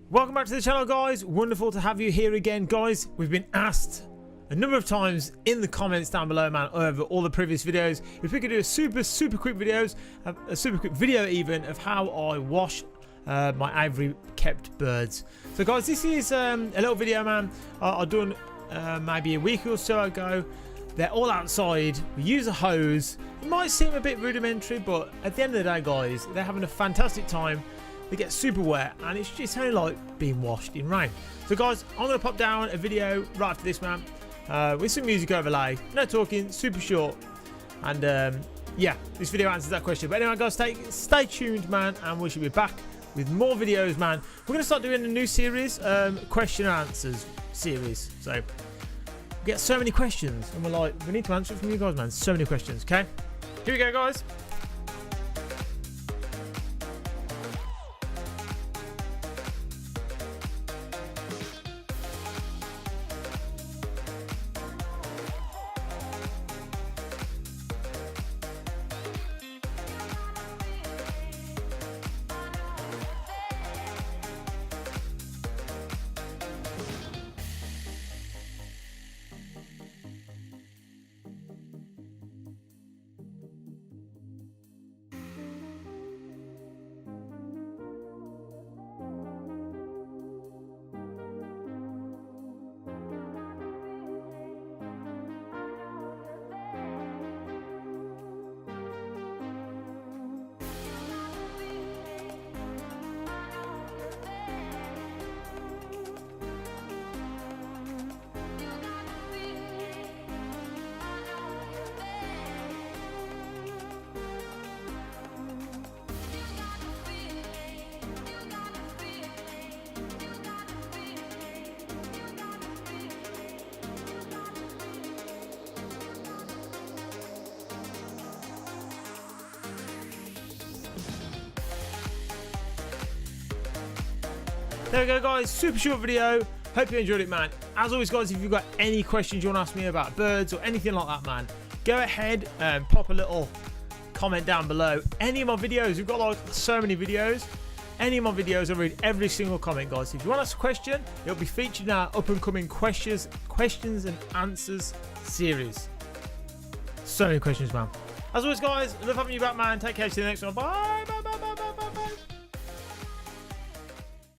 Welcome back to the channel, guys. Wonderful to have you here again, guys. We've been asked a number of times in the comments down below, man, over all the previous videos, if we could do a super quick video even of how I wash my aviary kept birds. So guys, this is a little video, man, I've done maybe a week or so ago. They're all outside. We use a hose. It might seem a bit rudimentary, but at the end of the day, guys, they're having a fantastic time. They get super wet and it's just only like being washed in rain. So guys, I'm going to pop down a video right after this, man, with some music overlay, no talking, super short, and yeah, this video answers that question. But anyway, guys, stay tuned, man, and we should be back with more videos, man. We're going to start doing a new series, question and answers series. So we get so many questions and we're like, we need to answer it from you guys, man. So many questions. Okay, here we go, guys. There we go, guys, super short video. Hope you enjoyed it, man. As always, guys, if you've got any questions you want to ask me about birds or anything like that, man, go ahead and pop a little comment down below. Any of my videos, we've got like so many videos. Any of my videos, I read every single comment, guys. If you want to ask a question, it'll be featured in our up and coming questions and answers series. So many questions, man. As always, guys, love having you back, man. Take care. See you in the next one. Bye.